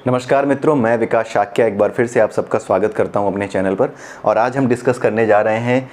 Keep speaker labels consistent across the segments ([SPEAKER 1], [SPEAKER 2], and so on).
[SPEAKER 1] नमस्कार मित्रों, मैं विकास शाक्या एक बार फिर से आप सबका स्वागत करता हूं अपने चैनल पर। और आज हम डिस्कस करने जा रहे हैं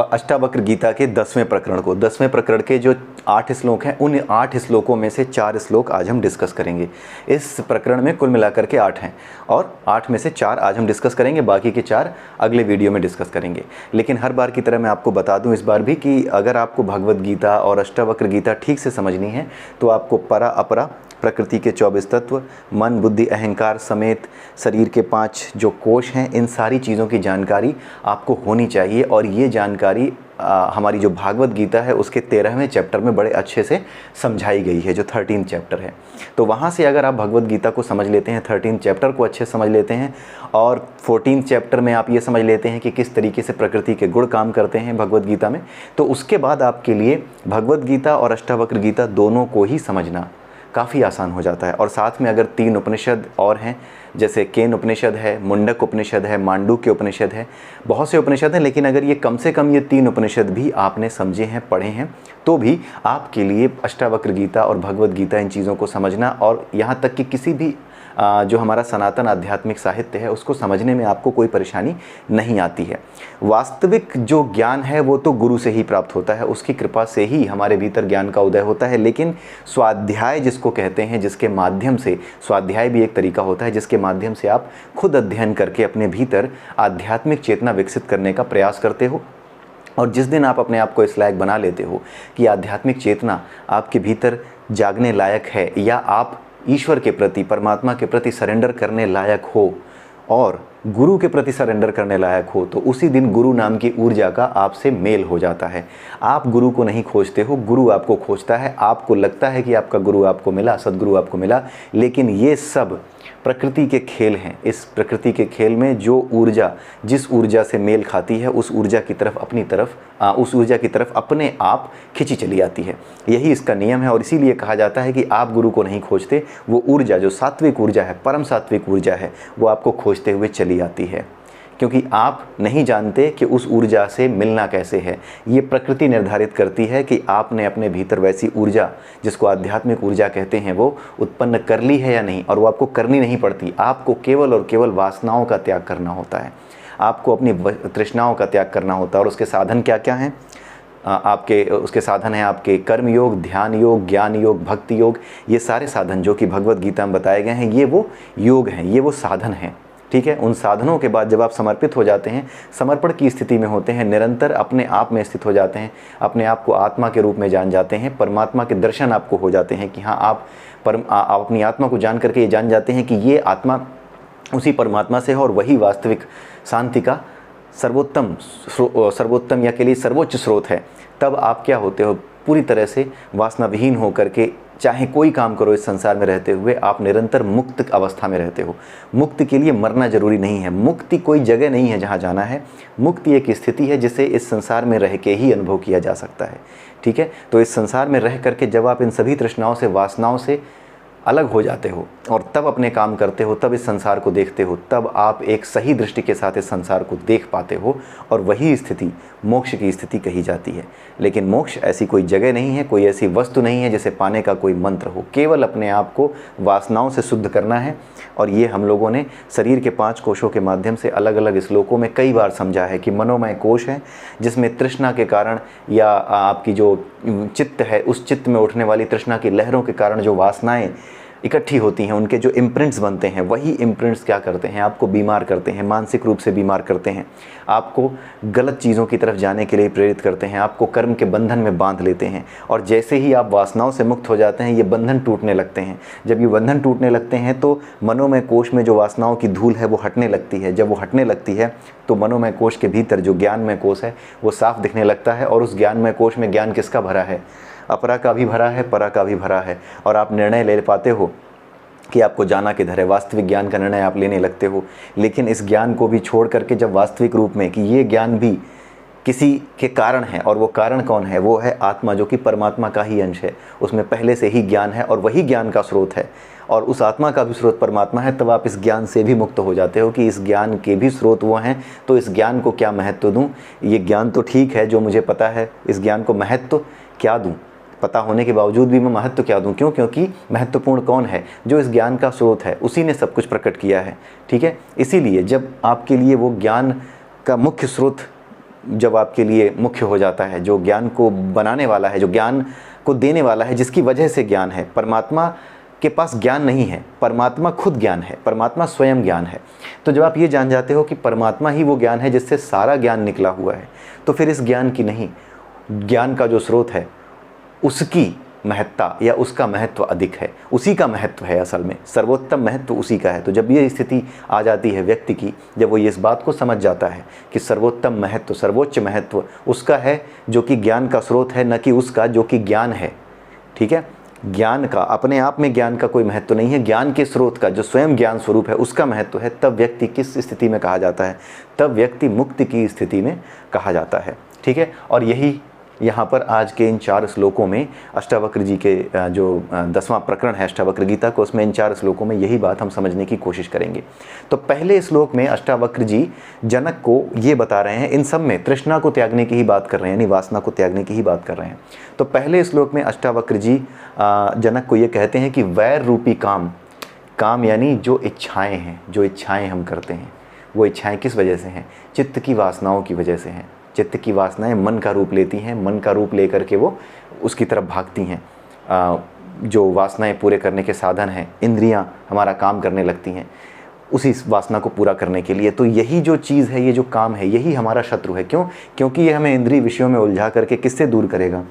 [SPEAKER 1] अष्टावक्र गीता के 10वें प्रकरण को। 10वें प्रकरण के जो 8 श्लोक हैं, उन 8 श्लोकों में से 4 श्लोक आज हम डिस्कस करेंगे। इस प्रकरण में कुल मिलाकर के 8 हैं और 8 में से 4 आज हम डिस्कस करेंगे, बाकी के 4 अगले वीडियो में डिस्कस करेंगे। लेकिन हर बार की तरह मैं आपको बता दूं इस बार भी कि अगर आपको भगवद गीता और अष्टावक्र गीता ठीक से समझनी है तो आपको परा अपरा, प्रकृति के 24 तत्व, मन बुद्धि अहंकार समेत शरीर के 5 जो कोश हैं, इन सारी चीज़ों की जानकारी आपको होनी चाहिए। और ये जानकारी हमारी जो भागवत गीता है उसके 13वें चैप्टर में बड़े अच्छे से समझाई गई है, जो 13 चैप्टर है। तो वहाँ से अगर आप भगवत गीता को समझ लेते हैं, 13 चैप्टर को अच्छे समझ लेते हैं और 14 चैप्टर में आप ये समझ लेते हैं कि किस तरीके से प्रकृति के गुण काम करते हैं भगवत गीता में, तो उसके बाद आपके लिए भगवत गीता और अष्टावक्र गीता दोनों को ही समझना काफ़ी आसान हो जाता है। और साथ में अगर 3 उपनिषद और हैं, जैसे केन उपनिषद है, मुंडक उपनिषद है, मांडूक्य उपनिषद है, बहुत से उपनिषद हैं, लेकिन अगर ये कम से कम ये 3 उपनिषद भी आपने समझे हैं, पढ़े हैं, तो भी आपके लिए अष्टावक्र गीता और भगवत गीता इन चीज़ों को समझना और यहाँ तक कि किसी भी जो हमारा सनातन आध्यात्मिक साहित्य है उसको समझने में आपको कोई परेशानी नहीं आती है। वास्तविक जो ज्ञान है वो तो गुरु से ही प्राप्त होता है, उसकी कृपा से ही हमारे भीतर ज्ञान का उदय होता है। लेकिन स्वाध्याय जिसको कहते हैं, जिसके माध्यम से, स्वाध्याय भी एक तरीका होता है जिसके माध्यम से आप खुद अध्ययन करके अपने भीतर आध्यात्मिक चेतना विकसित करने का प्रयास करते हो। और जिस दिन आप अपने आप को इस लायक बना लेते हो कि आध्यात्मिक चेतना आपके भीतर जागने लायक है, या आप ईश्वर के प्रति, परमात्मा के प्रति सरेंडर करने लायक हो और गुरु के प्रति सरेंडर करने लायक हो, तो उसी दिन गुरु नाम की ऊर्जा का आपसे मेल हो जाता है। आप गुरु को नहीं खोजते हो, गुरु आपको खोजता है। आपको लगता है कि आपका गुरु आपको मिला, सदगुरु आपको मिला, लेकिन ये सब प्रकृति के खेल हैं। इस प्रकृति के खेल में जो ऊर्जा जिस ऊर्जा से मेल खाती है उस ऊर्जा की तरफ अपने आप खिंची चली आती है। यही इसका नियम है। और इसीलिए कहा जाता है कि आप गुरु को नहीं खोजते, वो ऊर्जा जो सात्विक ऊर्जा है, परम सात्विक ऊर्जा है, वो आपको खोजते हुए चली आती है, क्योंकि आप नहीं जानते कि उस ऊर्जा से मिलना कैसे है। ये प्रकृति निर्धारित करती है कि आपने अपने भीतर वैसी ऊर्जा, जिसको आध्यात्मिक ऊर्जा कहते हैं, वो उत्पन्न कर ली है या नहीं। और वो आपको करनी नहीं पड़ती, आपको केवल और केवल वासनाओं का त्याग करना होता है, आपको अपनी तृष्णाओं का त्याग करना होता है। और उसके साधन क्या क्या हैं? उसके साधन हैं आपके कर्म योग, ध्यान योग, ज्ञान योग, भक्ति योग। ये सारे साधन जो कि भगवद गीता में बताए गए हैं, ये वो योग हैं, ये वो साधन हैं। ठीक है, उन साधनों के बाद जब आप समर्पित हो जाते हैं, समर्पण की स्थिति में होते हैं, निरंतर अपने आप में स्थित हो जाते हैं, अपने आप को आत्मा के रूप में जान जाते हैं, परमात्मा के दर्शन आपको हो जाते हैं कि हाँ, आप अपनी आत्मा को जान करके ये जान जाते हैं कि ये आत्मा उसी परमात्मा से है और वही वास्तविक शांति का सर्वोत्तम या के लिए सर्वोच्च स्रोत है। तब आप क्या होते हो? पूरी तरह से वासना विहीन होकर के चाहे कोई काम करो इस संसार में रहते हुए, आप निरंतर मुक्त अवस्था में रहते हो। मुक्ति के लिए मरना जरूरी नहीं है, मुक्ति कोई जगह नहीं है जहाँ जाना है। मुक्ति एक स्थिति है जिसे इस संसार में रह के ही अनुभव किया जा सकता है। ठीक है, तो इस संसार में रह करके जब आप इन सभी तृष्णाओं से, वासनाओं से अलग हो जाते हो और तब अपने काम करते हो, तब इस संसार को देखते हो, तब आप एक सही दृष्टि के साथ इस संसार को देख पाते हो। और वही स्थिति मोक्ष की स्थिति कही जाती है। लेकिन मोक्ष ऐसी कोई जगह नहीं है, कोई ऐसी वस्तु नहीं है जिसे पाने का कोई मंत्र हो। केवल अपने आप को वासनाओं से शुद्ध करना है। और ये हम लोगों ने शरीर के 5 कोशों के माध्यम से अलग अलग श्लोकों में कई बार समझा है कि मनोमय कोश है, जिसमें तृष्णा के कारण या आपकी जो चित्त है, उस चित्त में उठने वाली तृष्णा की लहरों के कारण जो वासनाएं इकट्ठी होती हैं, उनके जो इम्प्रिंट्स बनते हैं, वही इम्प्रिंट्स क्या करते हैं? आपको बीमार करते हैं, मानसिक रूप से बीमार करते हैं, आपको गलत चीज़ों की तरफ जाने के लिए प्रेरित करते हैं, आपको कर्म के बंधन में बांध लेते हैं। और जैसे ही आप वासनाओं से मुक्त हो जाते हैं, ये बंधन टूटने लगते हैं। जब ये बंधन टूटने लगते हैं तो मनोमय कोश में जो वासनाओं की धूल है वो हटने लगती है। जब वो हटने लगती है तो मनोमय कोश के भीतर जो ज्ञानमय कोश है वो साफ दिखने लगता है। और उस ज्ञानमय कोश में ज्ञान किसका भरा है? अपरा का भी भरा है, परा का भी भरा है। और आप निर्णय ले पाते हो कि आपको जाना किधर है, वास्तविक ज्ञान का निर्णय आप लेने लगते हो। लेकिन इस ज्ञान को भी छोड़ करके जब वास्तविक रूप में कि ये ज्ञान भी किसी के कारण है, और वो कारण कौन है? वो है आत्मा, जो कि परमात्मा का ही अंश है, उसमें पहले से ही ज्ञान है और वही ज्ञान का स्रोत है, और उस आत्मा का भी स्रोत परमात्मा है। तब आप इस ज्ञान से भी मुक्त हो जाते हो कि इस ज्ञान के भी स्रोत वो हैं, तो इस ज्ञान को क्या महत्व दूँ? ये ज्ञान तो ठीक है जो मुझे पता है, इस ज्ञान को महत्व क्या दूँ? पता होने के बावजूद भी मैं महत्व क्या दूं? क्यों? क्योंकि महत्वपूर्ण कौन है? जो इस ज्ञान का स्रोत है, उसी ने सब कुछ प्रकट किया है। ठीक है, इसीलिए जब आपके लिए वो ज्ञान का मुख्य स्रोत जब आपके लिए मुख्य हो जाता है, जो ज्ञान को बनाने वाला है, जो ज्ञान को देने वाला है, जिसकी वजह से ज्ञान है, परमात्मा के पास ज्ञान नहीं है, परमात्मा खुद ज्ञान है, परमात्मा स्वयं ज्ञान है। तो जब आप ये जान जाते हो कि परमात्मा ही वो ज्ञान है जिससे सारा ज्ञान निकला हुआ है, तो फिर इस ज्ञान की नहीं, ज्ञान का जो स्रोत है उसकी महत्ता या उसका महत्व अधिक है, उसी का महत्व है, असल में सर्वोत्तम महत्व उसी का है। तो जब ये स्थिति आ जाती है व्यक्ति की, जब वो इस बात को समझ जाता है कि सर्वोत्तम महत्व, सर्वोच्च महत्व उसका है जो कि ज्ञान का स्रोत है, न कि उसका जो कि ज्ञान है। ठीक है, ज्ञान का अपने आप में ज्ञान का कोई महत्व नहीं है, ज्ञान के स्रोत का जो स्वयं ज्ञान स्वरूप है उसका महत्व है। तब व्यक्ति किस स्थिति में कहा जाता है? तब व्यक्ति मुक्ति की स्थिति में कहा जाता है। ठीक है, और यही यहाँ पर आज के इन 4 श्लोकों में अष्टावक्र जी के जो 10वां प्रकरण है अष्टावक्र गीता को, उसमें इन 4 श्लोकों में यही बात हम समझने की कोशिश करेंगे। तो पहले श्लोक में अष्टावक्र जी जनक को ये बता रहे हैं, इन सब में तृष्णा को त्यागने की ही बात कर रहे हैं, यानी वासना को त्यागने की ही बात कर रहे हैं। तो पहले श्लोक में अष्टावक्र जी जनक को ये कहते हैं कि वैर रूपी काम, काम यानी जो इच्छाएँ हैं, जो इच्छाएँ हम करते हैं, वो इच्छाएँ किस वजह से हैं? चित्त की वासनाओं की वजह से हैं। चित्त की वासनाएं मन का रूप लेती हैं, मन का रूप लेकर के वो उसकी तरफ भागती हैं। जो वासनाएं पूरे करने के साधन हैं, इंद्रियां हमारा काम करने लगती हैं उसी वासना को पूरा करने के लिए। तो यही जो चीज़ है, ये जो काम है, यही हमारा शत्रु है। क्यों? क्योंकि ये हमें इंद्रिय विषयों में उलझा करके किससे दूर करेगा?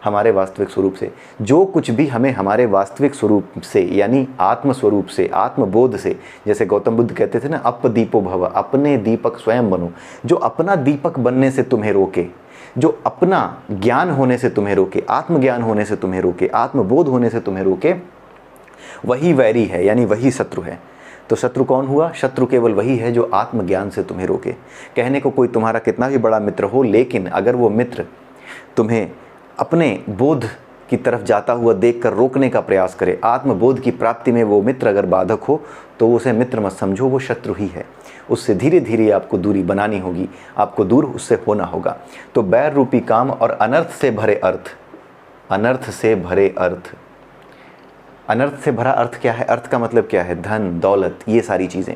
[SPEAKER 1] हमारे वास्तविक स्वरूप से। जो कुछ भी हमें हमारे वास्तविक स्वरूप से, यानी आत्म स्वरूप से, आत्मबोध से, जैसे गौतम बुद्ध कहते थे ना, अपदीपो भव, अपने दीपक स्वयं बनो। जो अपना दीपक बनने से तुम्हें रोके, जो अपना ज्ञान होने से तुम्हें रोके, आत्मज्ञान होने से तुम्हें रोके, आत्मबोध होने से तुम्हें रोके, वही वैरी है, यानी वही शत्रु है। तो शत्रु कौन हुआ? शत्रु केवल वही है जो आत्मज्ञान से तुम्हें रोके। कहने को कोई तुम्हारा कितना भी बड़ा मित्र हो, लेकिन अगर वो मित्र तुम्हें अपने बोध की तरफ जाता हुआ देखकर रोकने का प्रयास करे, आत्मबोध की प्राप्ति में वो मित्र अगर बाधक हो, तो उसे मित्र मत समझो, वो शत्रु ही है। उससे धीरे धीरे आपको दूरी बनानी होगी, आपको दूर उससे होना होगा। तो बैर रूपी काम और अनर्थ से भरे अर्थ, अनर्थ से भरे अर्थ, अनर्थ से भरा अर्थ क्या है? अर्थ का मतलब क्या है? धन दौलत, ये सारी चीज़ें।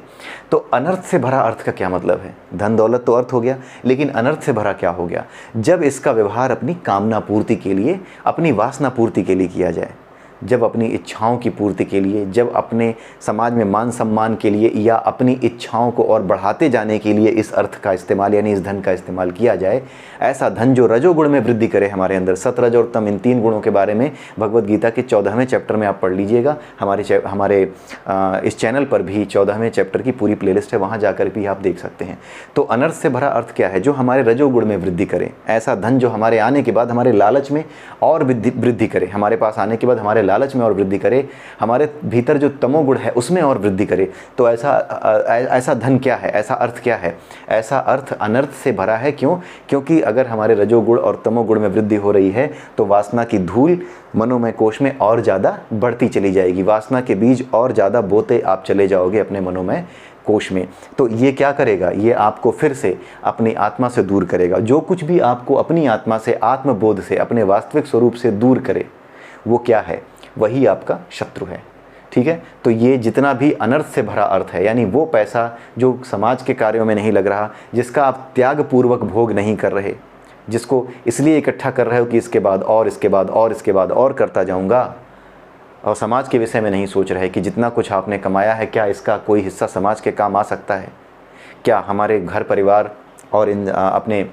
[SPEAKER 1] तो अनर्थ से भरा अर्थ का क्या मतलब है? धन दौलत तो अर्थ हो गया, लेकिन अनर्थ से भरा क्या हो गया? जब इसका व्यवहार अपनी कामना पूर्ति के लिए, अपनी वासना पूर्ति के लिए किया जाए, जब अपनी इच्छाओं की पूर्ति के लिए, जब अपने समाज में मान सम्मान के लिए या अपनी इच्छाओं को और बढ़ाते जाने के लिए इस अर्थ का इस्तेमाल, यानी इस धन का इस्तेमाल किया जाए, ऐसा धन जो रजोगुण में वृद्धि करे हमारे अंदर, सत रज और तम, इन 3 गुणों के बारे में भगवद गीता के 14वें चैप्टर में आप पढ़ लीजिएगा। हमारे इस चैनल पर भी 14वें चैप्टर की पूरी प्लेलिस्ट है, वहाँ जाकर भी आप देख सकते हैं। तो अनर्थ से भरा अर्थ क्या है? जो हमारे रजोगुण में वृद्धि करे, ऐसा धन जो हमारे आने के बाद हमारे लालच में और वृद्धि करे, हमारे पास आने के बाद हमारे लालच में और वृद्धि करे, हमारे भीतर जो तमोगुण है उसमें और वृद्धि करे। तो ऐसा धन क्या है? ऐसा अर्थ क्या है? ऐसा अर्थ अनर्थ से भरा है। क्यों? क्योंकि अगर हमारे रजोगुण और तमोगुण में वृद्धि हो रही है तो वासना की धूल मनोमय कोश में और ज़्यादा बढ़ती चली जाएगी, वासना के बीज और ज़्यादा बोते आप चले जाओगे अपने मनोमय कोश में। तो ये क्या करेगा? ये आपको फिर से अपनी आत्मा से दूर करेगा। जो कुछ भी आपको अपनी आत्मा से, आत्मबोध से, अपने वास्तविक स्वरूप से दूर करे, वो क्या है? वही आपका शत्रु है। ठीक है, तो ये जितना भी अनर्थ से भरा अर्थ है, यानी वो पैसा जो समाज के कार्यों में नहीं लग रहा, जिसका आप त्याग पूर्वक भोग नहीं कर रहे, जिसको इसलिए इकट्ठा कर रहे हो कि इसके बाद और इसके बाद और इसके बाद और करता जाऊंगा, और समाज के विषय में नहीं सोच रहे कि जितना कुछ आपने कमाया है, क्या इसका कोई हिस्सा समाज के काम आ सकता है? क्या हमारे घर परिवार और इन अपने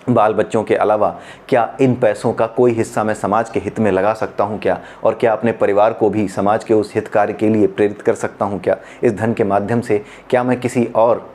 [SPEAKER 1] बाल बच्चों के अलावा क्या इन पैसों का कोई हिस्सा मैं समाज के हित में लगा सकता हूं क्या? और क्या अपने परिवार को भी समाज के उस हित कार्य के लिए प्रेरित कर सकता हूं क्या? इस धन के माध्यम से क्या मैं किसी और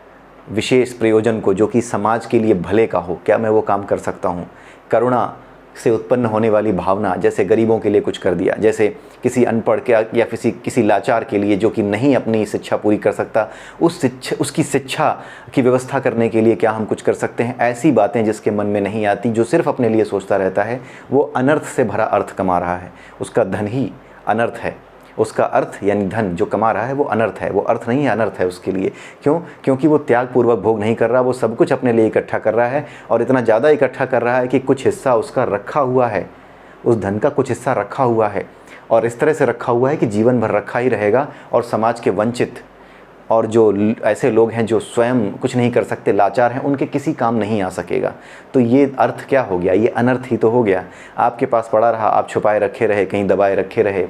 [SPEAKER 1] विशेष प्रयोजन को, जो कि समाज के लिए भले का हो, क्या मैं वो काम कर सकता हूं? करुणा से उत्पन्न होने वाली भावना, जैसे गरीबों के लिए कुछ कर दिया, जैसे किसी अनपढ़ के या किसी लाचार के लिए जो कि नहीं अपनी शिक्षा पूरी कर सकता, उसकी शिक्षा की व्यवस्था करने के लिए क्या हम कुछ कर सकते हैं? ऐसी बातें जिसके मन में नहीं आती, जो सिर्फ अपने लिए सोचता रहता है, वो अनर्थ से भरा अर्थ कमा रहा है। उसका धन ही अनर्थ है, उसका अर्थ यानी धन जो कमा रहा है वो अनर्थ है, वो अर्थ नहीं है, अनर्थ है उसके लिए। क्यों? क्योंकि वो त्यागपूर्वक भोग नहीं कर रहा, वो सब कुछ अपने लिए इकट्ठा कर रहा है, और इतना ज़्यादा इकट्ठा कर रहा है कि कुछ हिस्सा उसका रखा हुआ है, उस धन का कुछ हिस्सा रखा हुआ है और इस तरह से रखा हुआ है कि जीवन भर रखा ही रहेगा और समाज के वंचित और जो ऐसे लोग हैं जो स्वयं कुछ नहीं कर सकते, लाचार हैं, उनके किसी काम नहीं आ सकेगा। तो ये अर्थ क्या हो गया? ये अनर्थ ही तो हो गया। आपके पास पड़ा रहा, आप छुपाए रखे रहे, कहीं दबाए रखे रहे,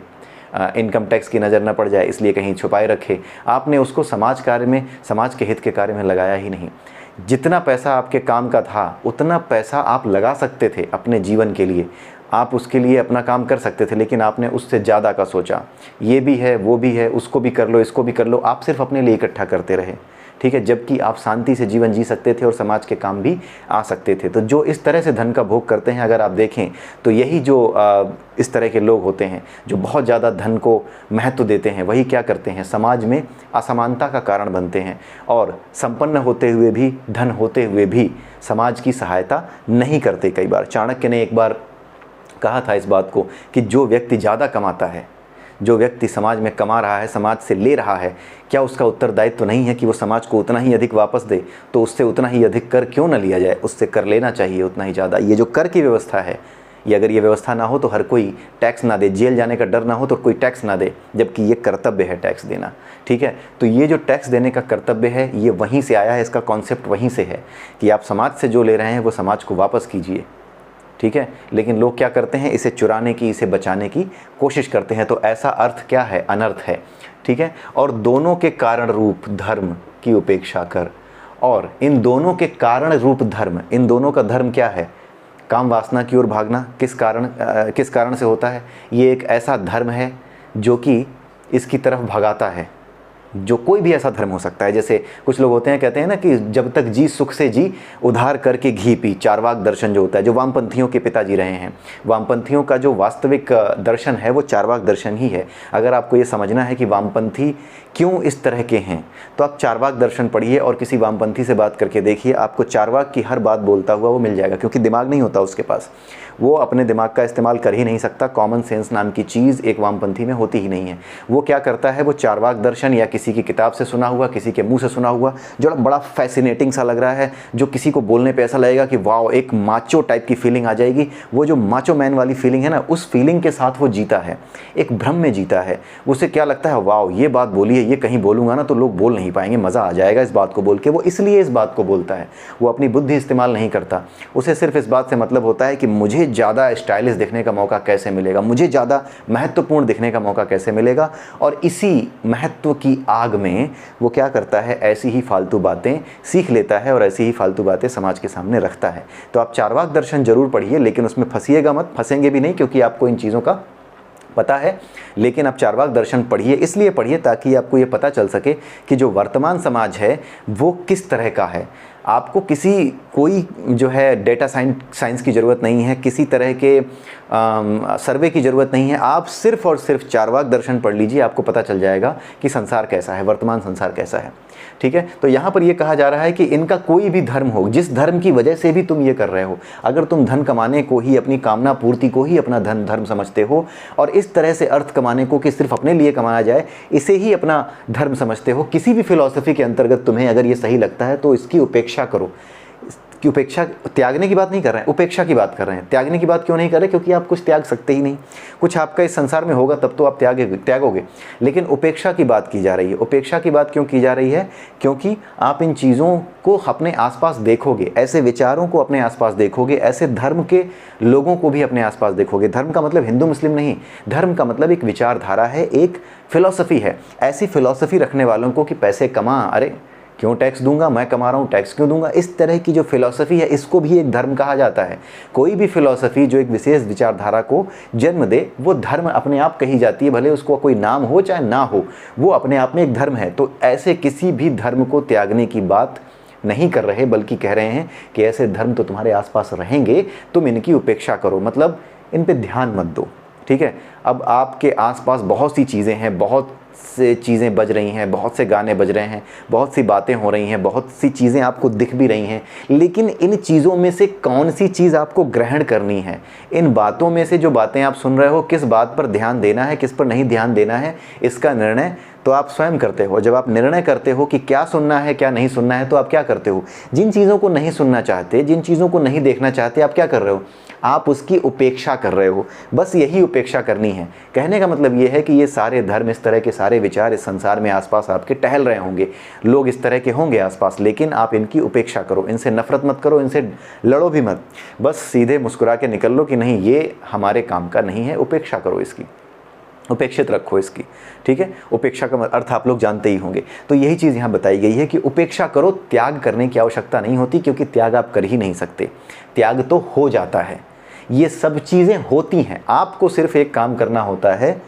[SPEAKER 1] इनकम टैक्स की नज़र न पड़ जाए इसलिए कहीं छुपाए रखे, आपने उसको समाज कार्य में, समाज के हित के कार्य में लगाया ही नहीं। जितना पैसा आपके काम का था उतना पैसा आप लगा सकते थे अपने जीवन के लिए, आप उसके लिए अपना काम कर सकते थे, लेकिन आपने उससे ज़्यादा का सोचा। ये भी है, वो भी है, उसको भी कर लो, इसको भी कर लो, आप सिर्फ अपने लिए इकट्ठा करते रहे, ठीक है, जबकि आप शांति से जीवन जी सकते थे और समाज के काम भी आ सकते थे। तो जो इस तरह से धन का भोग करते हैं, अगर आप देखें तो यही जो इस तरह के लोग होते हैं जो बहुत ज़्यादा धन को महत्व देते हैं, वही क्या करते हैं? समाज में असमानता का कारण बनते हैं और संपन्न होते हुए भी, धन होते हुए भी समाज की सहायता नहीं करते। कई बार चाणक्य ने एक बार कहा था इस बात को कि जो व्यक्ति ज़्यादा कमाता है, जो व्यक्ति समाज में कमा रहा है, समाज से ले रहा है, क्या उसका उत्तरदायित्व तो नहीं है कि वो समाज को उतना ही अधिक वापस दे? तो उससे उतना ही अधिक कर क्यों न लिया जाए? उससे कर लेना चाहिए उतना ही ज़्यादा। ये जो कर की व्यवस्था है, ये अगर ये व्यवस्था ना हो तो हर कोई टैक्स ना दे, जेल जाने का डर ना हो तो कोई टैक्स ना दे, जबकि ये कर्तव्य है टैक्स देना, ठीक है। तो ये जो टैक्स देने का कर्तव्य है ये वहीं से आया है, इसका कॉन्सेप्ट वहीं से है कि आप समाज से जो ले रहे हैं वो समाज को वापस कीजिए, ठीक है। लेकिन लोग क्या करते हैं? इसे चुराने की, इसे बचाने की कोशिश करते हैं। तो ऐसा अर्थ क्या है? अनर्थ है, ठीक है। और दोनों के कारण रूप धर्म की उपेक्षा कर, और इन दोनों के कारण रूप धर्म, इन दोनों का धर्म क्या है? काम वासना की ओर भागना। किस कारण से होता है? ये एक ऐसा धर्म है जो कि इसकी तरफ भगाता है, जो कोई भी ऐसा धर्म हो सकता है। जैसे कुछ लोग होते हैं, कहते हैं ना कि जब तक जी सुख से जी, उधार करके घी पी, चारवाक दर्शन जो होता है, जो वामपंथियों के पिताजी रहे हैं। वामपंथियों का जो वास्तविक दर्शन है वो चारवाक दर्शन ही है। अगर आपको ये समझना है कि वामपंथी क्यों इस तरह के हैं, तो आप चारवाक दर्शन पढ़िए और किसी वामपंथी से बात करके देखिए, आपको चारवाक की हर बात बोलता हुआ वो मिल जाएगा, क्योंकि दिमाग नहीं होता उसके पास, वो अपने दिमाग का इस्तेमाल कर ही नहीं सकता। कॉमन सेंस नाम की चीज़ एक वामपंथी में होती ही नहीं है। वो क्या करता है? वो चारवाक दर्शन या किसी की किताब से सुना हुआ, किसी के मुंह से सुना हुआ, जो बड़ा फैसिनेटिंग सा लग रहा है, जो किसी को बोलने पे ऐसा लगेगा कि वाओ, एक माचो टाइप की फीलिंग आ जाएगी, वो जो माचो मैन वाली फीलिंग है ना, उस फीलिंग के साथ वो जीता है, एक भ्रम में जीता है। उसे क्या लगता है? वाओ, ये बात बोली है, ये कहीं बोलूँगा ना तो लोग बोल नहीं पाएंगे, मज़ा आ जाएगा इस बात को बोल के। वो इसलिए इस बात को बोलता है, वो अपनी बुद्धि इस्तेमाल नहीं करता। उसे सिर्फ इस बात से मतलब होता है कि मुझे ज़्यादा स्टाइलिश दिखने का मौका कैसे मिलेगा, मुझे ज़्यादा महत्वपूर्ण दिखने का मौका कैसे मिलेगा। और इसी महत्व की आग में वो क्या करता है? ऐसी ही फालतू बातें सीख लेता है और ऐसी ही फालतू बातें समाज के सामने रखता है। तो आप चारवाक दर्शन जरूर पढ़िए, लेकिन उसमें फंसिएगा मत, फंसेंगे भी नहीं, क्योंकि आपको इन चीज़ों का पता है। लेकिन आप चारवाक दर्शन पढ़िए, इसलिए पढ़िए ताकि आपको ये पता चल सके कि जो वर्तमान समाज है वो किस तरह का है। आपको कोई जो है डेटा साइंस की ज़रूरत नहीं है, किसी तरह के सर्वे की ज़रूरत नहीं है। आप सिर्फ और सिर्फ चारवाक दर्शन पढ़ लीजिए, आपको पता चल जाएगा कि संसार कैसा है, वर्तमान संसार कैसा है, ठीक है। तो यहाँ पर ये कहा जा रहा है कि इनका कोई भी धर्म हो, जिस धर्म की वजह से भी तुम ये कर रहे हो, अगर तुम धन कमाने को ही, अपनी कामना पूर्ति को ही अपना धर्म समझते हो और इस तरह से अर्थ कमाने को कि सिर्फ अपने लिए कमाया जाए, इसे ही अपना धर्म समझते हो, किसी भी फिलॉसफी के अंतर्गत तुम्हें अगर ये सही लगता है तो इसकी उपेक्षा करो। कि उपेक्षा, त्यागने की बात नहीं कर रहे हैं, उपेक्षा की बात कर रहे हैं। त्यागने की बात क्यों नहीं कर रहे? क्योंकि आप कुछ त्याग सकते ही नहीं। कुछ आपका इस संसार में होगा तब तो आप त्यागोगे, लेकिन उपेक्षा की बात की जा रही है। उपेक्षा की बात क्यों की जा रही है? क्योंकि आप इन चीज़ों को अपने आसपास देखोगे, ऐसे विचारों को अपने आसपास देखोगे, ऐसे धर्म के लोगों को भी अपने आसपास देखोगे। धर्म का मतलब हिंदू मुस्लिम नहीं, धर्म का मतलब एक विचारधारा है, एक फिलॉसफी है। ऐसी फिलॉसफी रखने वालों को कि पैसे कमा, अरे क्यों टैक्स दूंगा, मैं कमा रहा हूँ, टैक्स क्यों दूंगा, इस तरह की जो फिलॉसफी है, इसको भी एक धर्म कहा जाता है। कोई भी फिलॉसफी जो एक विशेष विचारधारा को जन्म दे वो धर्म अपने आप कही जाती है, भले उसको कोई नाम हो चाहे ना हो, वो अपने आप में एक धर्म है। तो ऐसे किसी भी धर्म को त्यागने की बात नहीं कर रहे, बल्कि कह रहे हैं कि ऐसे धर्म तो तुम्हारे आसपास रहेंगे, तुम इनकी उपेक्षा करो, मतलब इन पे ध्यान मत दो, ठीक है। अब आपके आसपास बहुत सी चीज़ें हैं, बहुत से चीज़ें बज रही हैं, बहुत से गाने बज रहे हैं, बहुत सी बातें हो रही हैं, बहुत सी चीज़ें आपको दिख भी रही हैं, लेकिन इन चीज़ों में से कौन सी चीज़ आपको ग्रहण करनी है? इन बातों में से जो बातें आप सुन रहे हो, किस बात पर ध्यान देना है, किस पर नहीं ध्यान देना है, इसका निर्णय तो आप स्वयं करते हो। जब आप निर्णय करते हो कि क्या सुनना है क्या नहीं सुनना है, तो आप क्या करते हो? जिन चीज़ों को नहीं सुनना चाहते, जिन चीज़ों को नहीं देखना चाहते, आप क्या कर रहे हो? आप उसकी उपेक्षा कर रहे हो। बस यही उपेक्षा करनी है। कहने का मतलब ये है कि ये सारे धर्म, इस तरह के सारे विचार इस संसार में आसपास आपके टहल रहे होंगे, लोग इस तरह के होंगे आसपास, लेकिन आप इनकी उपेक्षा करो, इनसे नफरत मत करो, इनसे लड़ो भी मत। बस सीधे मुस्कुरा के निकल लो कि नहीं, ये हमारे काम का नहीं है, उपेक्षा करो इसकी, उपेक्षित रखो इसकी। ठीक है, उपेक्षा का अर्थ आप लोग जानते ही होंगे। तो यही चीज़ यहाँ बताई गई है कि उपेक्षा करो, त्याग करने की आवश्यकता नहीं होती, क्योंकि त्याग आप कर ही नहीं सकते, त्याग तो हो जाता है। ये सब चीज़ें होती हैं, आपको सिर्फ एक काम करना होता है,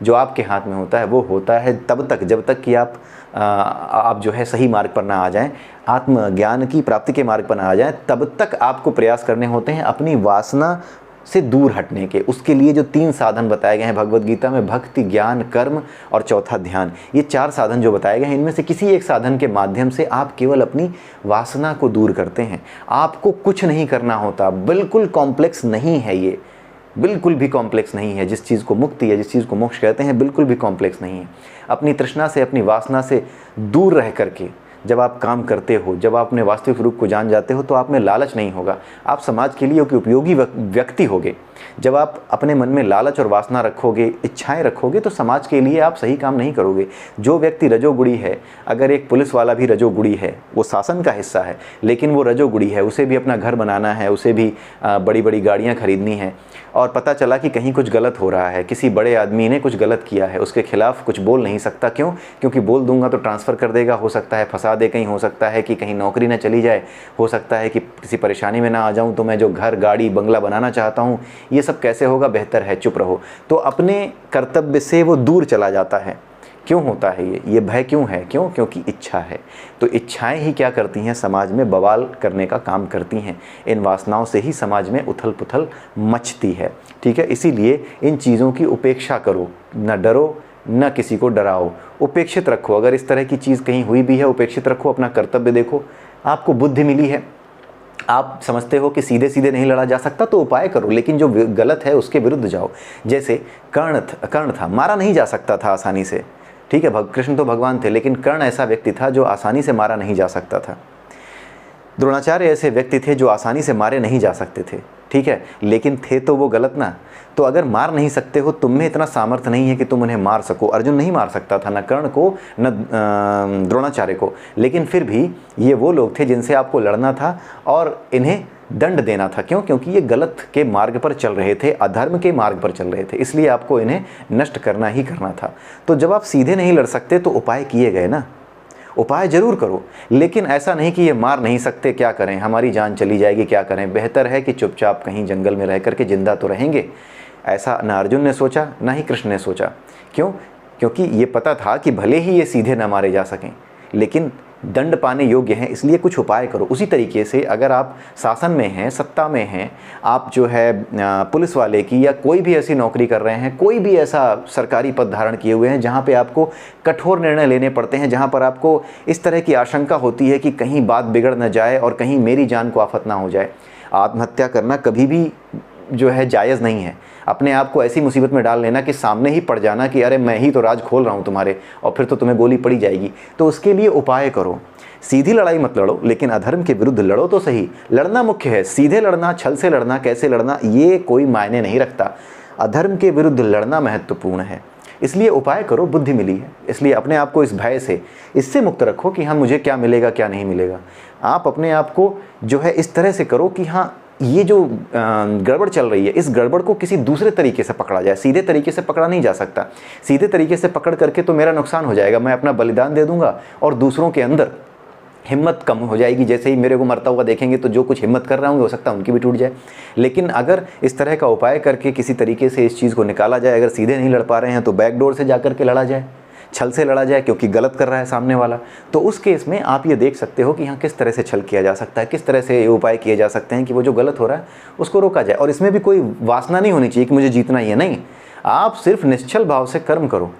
[SPEAKER 1] जो आपके हाथ में होता है वो होता है तब तक जब तक कि आप जो है सही मार्ग पर ना आ जाएं, आत्मज्ञान की प्राप्ति के मार्ग पर ना आ जाएं, तब तक आपको प्रयास करने होते हैं अपनी वासना से दूर हटने के। उसके लिए जो 3 साधन बताए गए हैं भगवत गीता में, भक्ति, ज्ञान, कर्म और चौथा ध्यान, ये 4 साधन जो बताए गए हैं, इनमें से किसी एक साधन के माध्यम से आप केवल अपनी वासना को दूर करते हैं। आपको कुछ नहीं करना होता, बिल्कुल कॉम्प्लेक्स नहीं है ये, बिल्कुल भी कॉम्प्लेक्स नहीं है। जिस चीज़ को मुक्ति या जिस चीज़ को मोक्ष कहते हैं, बिल्कुल भी कॉम्प्लेक्स नहीं है। अपनी तृष्णा से, अपनी वासना से दूर रह करके जब आप काम करते हो, जब आप अपने वास्तविक रूप को जान जाते हो, तो आप में लालच नहीं होगा, आप समाज के लिए एक उपयोगी व्यक्ति होगे। जब आप अपने मन में लालच और वासना रखोगे, इच्छाएं रखोगे, तो समाज के लिए आप सही काम नहीं करोगे। जो व्यक्ति रजोगुणी है, अगर एक पुलिस वाला भी रजोगुणी है, वो शासन का हिस्सा है, लेकिन वो रजोगुणी है, उसे भी अपना घर बनाना है, उसे भी बड़ी बड़ी गाड़ियाँ खरीदनी है, और पता चला कि कहीं कुछ गलत हो रहा है, किसी बड़े आदमी ने कुछ गलत किया है, उसके खिलाफ कुछ बोल नहीं सकता। क्यों? क्योंकि बोल दूंगा तो ट्रांसफ़र कर देगा, हो सकता है फंसा दे, कहीं हो सकता है कि कहीं नौकरी ना चली जाए, हो सकता है कि किसी परेशानी में ना आ जाऊं, तो मैं जो घर, गाड़ी, बंगला बनाना चाहता हूं, ये सब कैसे होगा, बेहतर है चुप रहो। तो अपने कर्तव्य से वो दूर चला जाता है। क्यों होता है ये भय क्यों है? क्यों? क्योंकि इच्छा है। तो इच्छाएं ही क्या करती हैं, समाज में बवाल करने का काम करती हैं। इन वासनाओं से ही समाज में उथल पुथल मचती है। ठीक है, इसीलिए इन चीज़ों की उपेक्षा करो, न डरो न किसी को डराओ, उपेक्षित रखो। अगर इस तरह की चीज़ कहीं हुई भी है, उपेक्षित रखो, अपना कर्तव्य देखो। आपको बुद्धि मिली है, आप समझते हो कि सीधे सीधे नहीं लड़ा जा सकता, तो उपाय करो, लेकिन जो गलत है उसके विरुद्ध जाओ। जैसे कर्ण था, मारा नहीं जा सकता था आसानी से। ठीक है, कृष्ण तो भगवान थे, लेकिन कर्ण ऐसा व्यक्ति था जो आसानी से मारा नहीं जा सकता था। द्रोणाचार्य ऐसे व्यक्ति थे जो आसानी से मारे नहीं जा सकते थे। ठीक है, लेकिन थे तो वो गलत ना। तो अगर मार नहीं सकते हो, तुम में इतना सामर्थ्य नहीं है कि तुम उन्हें मार सको। अर्जुन नहीं मार सकता था, न कर्ण को न द्रोणाचार्य को, लेकिन फिर भी ये वो लोग थे जिनसे आपको लड़ना था और इन्हें दंड देना था। क्यों? क्योंकि ये गलत के मार्ग पर चल रहे थे, अधर्म के मार्ग पर चल रहे थे, इसलिए आपको इन्हें नष्ट करना ही करना था। तो जब आप सीधे नहीं लड़ सकते तो उपाय किए गए ना, उपाय जरूर करो, लेकिन ऐसा नहीं कि ये मार नहीं सकते, क्या करें, हमारी जान चली जाएगी, क्या करें, बेहतर है कि चुपचाप कहीं जंगल में रह करके जिंदा तो रहेंगे। ऐसा ना अर्जुन ने सोचा, ना ही कृष्ण ने सोचा। क्यों? क्योंकि ये पता था कि भले ही ये सीधे ना मारे जा सकें, लेकिन दंड पाने योग्य हैं, इसलिए कुछ उपाय करो। उसी तरीके से अगर आप शासन में हैं, सत्ता में हैं, आप जो है पुलिस वाले की या कोई भी ऐसी नौकरी कर रहे हैं, कोई भी ऐसा सरकारी पद धारण किए हुए हैं जहां पे आपको कठोर निर्णय लेने पड़ते हैं, जहां पर आपको इस तरह की आशंका होती है कि कहीं बात बिगड़ न जाए और कहीं मेरी जान को आफत ना हो जाए। आत्महत्या करना कभी भी जो है जायज़ नहीं है। अपने आप को ऐसी मुसीबत में डाल लेना कि सामने ही पड़ जाना कि अरे मैं ही तो राज खोल रहा हूँ तुम्हारे, और फिर तो तुम्हें गोली पड़ी जाएगी। तो उसके लिए उपाय करो। सीधी लड़ाई मत लड़ो, लेकिन अधर्म के विरुद्ध लड़ो तो सही। लड़ना मुख्य है, सीधे लड़ना, छल से लड़ना, कैसे लड़ना, ये कोई मायने नहीं रखता। अधर्म के विरुद्ध लड़ना महत्वपूर्ण है। इसलिए उपाय करो, बुद्धि मिली है, इसलिए अपने आप को इस भय से, इससे मुक्त रखो कि हाँ मुझे क्या मिलेगा क्या नहीं मिलेगा। आप अपने आप को जो है इस तरह से करो कि हाँ ये जो गड़बड़ चल रही है, इस गड़बड़ को किसी दूसरे तरीके से पकड़ा जाए। सीधे तरीके से पकड़ा नहीं जा सकता। सीधे तरीके से पकड़ करके तो मेरा नुकसान हो जाएगा, मैं अपना बलिदान दे दूंगा और दूसरों के अंदर हिम्मत कम हो जाएगी। जैसे ही मेरे को मरता हुआ देखेंगे तो जो कुछ हिम्मत कर रहे होंगे हो सकता है उनकी भी टूट जाए। लेकिन अगर इस तरह का उपाय करके किसी तरीके से इस चीज़ को निकाला जाए, अगर सीधे नहीं लड़ पा रहे हैं तो बैकडोर से जा करके लड़ा जाए, छल से लड़ा जाए, क्योंकि गलत कर रहा है सामने वाला, तो उस केस में आप ये देख सकते हो कि हाँ किस तरह से छल किया जा सकता है, किस तरह से ये उपाय किए जा सकते हैं कि वो जो गलत हो रहा है उसको रोका जाए। और इसमें भी कोई वासना नहीं होनी चाहिए कि मुझे जीतना ही है, नहीं। आप सिर्फ निश्चल भाव से कर्म करो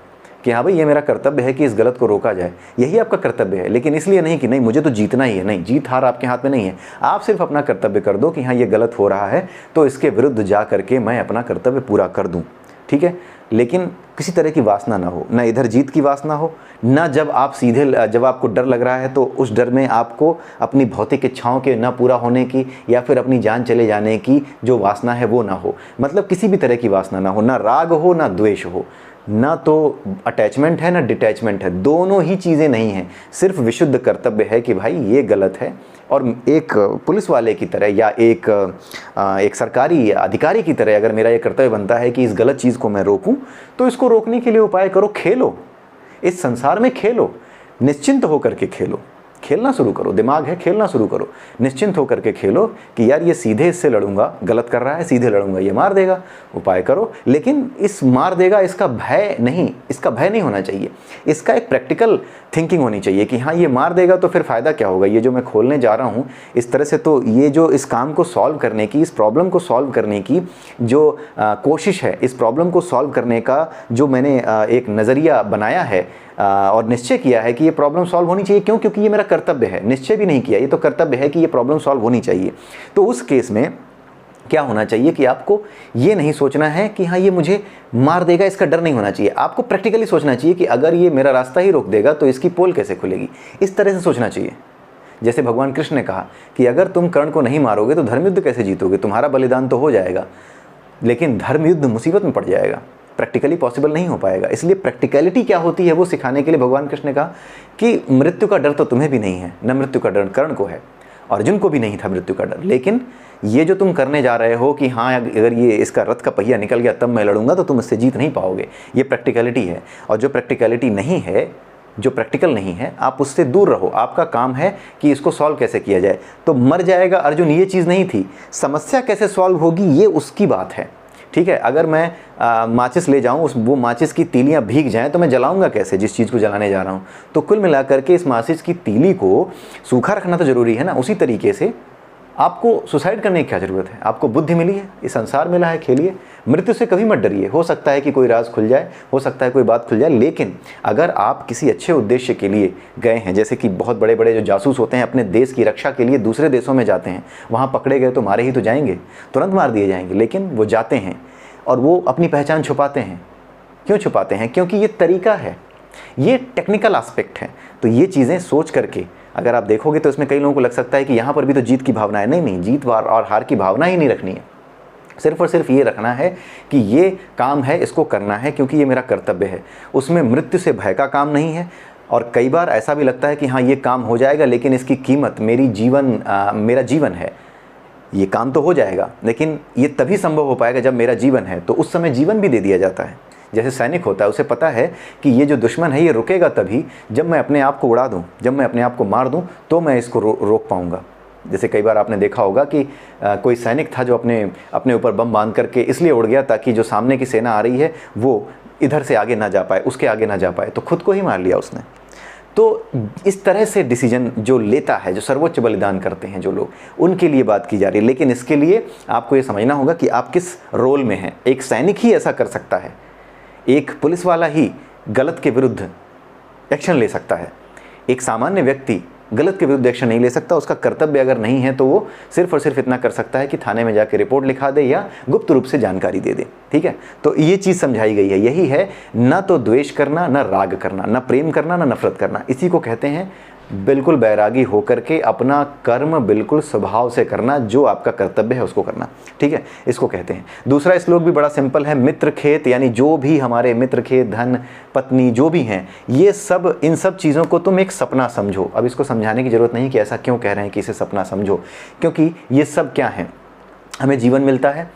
[SPEAKER 1] कि हाँ भाई ये मेरा कर्तव्य है कि इस गलत को रोका जाए, यही आपका कर्तव्य है। लेकिन इसलिए नहीं कि नहीं मुझे तो जीतना ही है, नहीं, जीत हार आपके हाथ में नहीं है। आप सिर्फ अपना कर्तव्य कर दो कि हाँ ये गलत हो रहा है तो इसके विरुद्ध जा करके मैं अपना कर्तव्य पूरा कर दूँ। ठीक है, लेकिन किसी तरह की वासना ना हो, ना इधर जीत की वासना हो, ना जब आप सीधे जब आपको डर लग रहा है तो उस डर में आपको अपनी भौतिक इच्छाओं के ना पूरा होने की या फिर अपनी जान चले जाने की जो वासना है वो ना हो। मतलब किसी भी तरह की वासना ना हो, ना राग हो ना द्वेष हो, ना तो अटैचमेंट है ना डिटैचमेंट है, दोनों ही चीज़ें नहीं हैं। सिर्फ विशुद्ध कर्तव्य है कि भाई ये गलत है, और एक पुलिस वाले की तरह या एक सरकारी अधिकारी की तरह अगर मेरा ये कर्तव्य बनता है कि इस गलत चीज़ को मैं रोकूं, तो इसको रोकने के लिए उपाय करो, खेलो, इस संसार में खेलो, निश्चिंत होकर के खेलो, खेलना शुरू करो, दिमाग है खेलना शुरू करो, निश्चिंत होकर के खेलो कि यार ये सीधे इससे लड़ूंगा, गलत कर रहा है, सीधे लड़ूंगा, ये मार देगा, उपाय करो। लेकिन इस मार देगा इसका भय नहीं, इसका भय नहीं होना चाहिए, इसका एक प्रैक्टिकल थिंकिंग होनी चाहिए कि हाँ ये मार देगा तो फिर फ़ायदा क्या होगा, ये जो मैं खोलने जा रहा हूँ इस तरह से, तो ये जो इस काम को सॉल्व करने की, इस प्रॉब्लम को सॉल्व करने की जो कोशिश है, इस प्रॉब्लम को सॉल्व करने का जो मैंने एक नज़रिया बनाया है और निश्चय किया है कि ये प्रॉब्लम सॉल्व होनी चाहिए, क्यों? क्योंकि ये मेरा कर्तव्य है। निश्चय भी नहीं किया, ये तो कर्तव्य है कि ये प्रॉब्लम सॉल्व होनी चाहिए। तो उस केस में क्या होना चाहिए कि आपको ये नहीं सोचना है कि हाँ ये मुझे मार देगा, इसका डर नहीं होना चाहिए। आपको प्रैक्टिकली सोचना चाहिए कि अगर ये मेरा रास्ता ही रोक देगा तो इसकी पोल कैसे खुलेगी, इस तरह से सोचना चाहिए। जैसे भगवान कृष्ण ने कहा कि अगर तुम कर्ण को नहीं मारोगे तो धर्म युद्ध कैसे जीतोगे, तुम्हारा बलिदान तो हो जाएगा लेकिन धर्म युद्ध मुसीबत में पड़ जाएगा, प्रैक्टिकली पॉसिबल नहीं हो पाएगा। इसलिए प्रैक्टिकलिटी क्या होती है वो सिखाने के लिए भगवान कृष्ण ने कहा कि मृत्यु का डर तो तुम्हें भी नहीं है, न मृत्यु का डर कर्ण को है, अर्जुन को भी नहीं था मृत्यु का डर। लेकिन ये जो तुम करने जा रहे हो कि हाँ अगर ये इसका रथ का पहिया निकल गया तब मैं लड़ूंगा, तो तुम इससे जीत नहीं पाओगे, ये प्रैक्टिकलिटी है। और जो प्रैक्टिकलिटी नहीं है, जो प्रैक्टिकल नहीं है, आप उससे दूर रहो। आपका काम है कि इसको सॉल्व कैसे किया जाए। तो मर जाएगा अर्जुन ये चीज़ नहीं थी, समस्या कैसे सॉल्व होगी ये उसकी बात है। ठीक है, अगर मैं माचिस ले जाऊं, वो माचिस की तीलियां भीग जाएं तो मैं जलाऊंगा कैसे जिस चीज़ को जलाने जा रहा हूं। तो कुल मिलाकर के इस माचिस की तीली को सूखा रखना तो ज़रूरी है ना। उसी तरीके से आपको सुसाइड करने की क्या ज़रूरत है, आपको बुद्धि मिली है, इस संसार मिला है, खेलिए। मृत्यु से कभी मत डरिए, हो सकता है कि कोई राज खुल जाए, हो सकता है कोई बात खुल जाए, लेकिन अगर आप किसी अच्छे उद्देश्य के लिए गए हैं, जैसे कि बहुत बड़े बड़े जो जासूस होते हैं अपने देश की रक्षा के लिए दूसरे देशों में जाते हैं, वहाँ पकड़े गए तो मारे ही तो जाएंगे, तुरंत मार दिए जाएंगे, लेकिन वो जाते हैं और वो अपनी पहचान छुपाते हैं। क्यों छुपाते हैं? क्योंकि ये तरीका है, ये टेक्निकल एस्पेक्ट है। तो ये चीज़ें सोच करके अगर आप देखोगे तो इसमें कई लोगों को लग सकता है कि यहाँ पर भी तो जीत की भावना है। नहीं, जीत और हार की भावना ही नहीं रखनी है। सिर्फ और सिर्फ ये रखना है कि ये काम है, इसको करना है क्योंकि ये मेरा कर्तव्य है। उसमें मृत्यु से भय का काम नहीं है। और कई बार ऐसा भी लगता है कि हाँ ये काम हो जाएगा, लेकिन इसकी कीमत मेरा जीवन है। ये काम तो हो जाएगा लेकिन ये तभी संभव हो पाएगा जब मेरा जीवन है, तो उस समय जीवन भी दे दिया जाता है। जैसे सैनिक होता है, उसे पता है कि ये जो दुश्मन है ये रुकेगा तभी जब मैं अपने आप को उड़ा दूं, जब मैं अपने आप को मार दूं, तो मैं इसको रोक पाऊंगा। जैसे कई बार आपने देखा होगा कि कोई सैनिक था जो अपने ऊपर बम बांध करके इसलिए उड़ गया ताकि जो सामने की सेना आ रही है वो इधर से आगे ना जा पाए, उसके आगे ना जा पाए, तो खुद को ही मार लिया उसने। तो इस तरह से डिसीजन जो लेता है, जो सर्वोच्च बलिदान करते हैं जो लोग, उनके लिए बात की जा रही है। लेकिन इसके लिए आपको ये समझना होगा कि आप किस रोल में हैं। एक सैनिक ही ऐसा कर सकता है, एक पुलिस वाला ही गलत के विरुद्ध एक्शन ले सकता है। एक सामान्य व्यक्ति गलत के विरुद्ध एक्शन नहीं ले सकता। उसका कर्तव्य अगर नहीं है तो वो सिर्फ और सिर्फ इतना कर सकता है कि थाने में जाके रिपोर्ट लिखा दे या गुप्त रूप से जानकारी दे दे। ठीक है, तो ये चीज़ समझाई गई है। यही है, ना तो द्वेष करना, ना राग करना, ना प्रेम करना, ना नफरत करना। इसी को कहते हैं बिल्कुल बैरागी होकर के अपना कर्म बिल्कुल स्वभाव से करना, जो आपका कर्तव्य है उसको करना। ठीक है, इसको कहते हैं। दूसरा श्लोक भी बड़ा सिंपल है। मित्र खेत, यानी जो भी हमारे मित्र खेत, धन, पत्नी जो भी हैं, ये सब, इन सब चीज़ों को तुम एक सपना समझो। अब इसको समझाने की ज़रूरत नहीं कि ऐसा क्यों कह रहे हैं कि इसे सपना समझो, क्योंकि ये सब क्या है, हमें जीवन मिलता है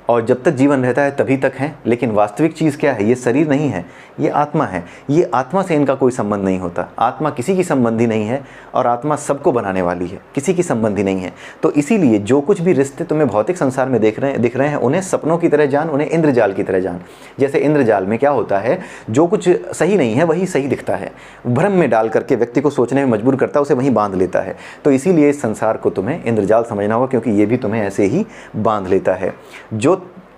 [SPEAKER 1] और जब तक जीवन रहता है तभी तक हैं। लेकिन वास्तविक चीज़ क्या है? ये शरीर नहीं है, ये आत्मा है। ये आत्मा से इनका कोई संबंध नहीं होता। आत्मा किसी की संबंधी नहीं है और आत्मा सबको बनाने वाली है, किसी की संबंधी नहीं है। तो इसीलिए जो कुछ भी रिश्ते तुम्हें भौतिक संसार में दिख रहे हैं उन्हें सपनों की तरह जान, उन्हें इंद्रजाल की तरह जान। जैसे इंद्रजाल में क्या होता है, जो कुछ सही नहीं है वही सही दिखता है, भ्रम में डाल करके व्यक्ति को सोचने में मजबूर करता है, उसे वहीं बांध लेता है। तो इसीलिए इस संसार को तुम्हें इंद्रजाल समझना होगा, क्योंकि ये भी तुम्हें ऐसे ही बांध लेता है।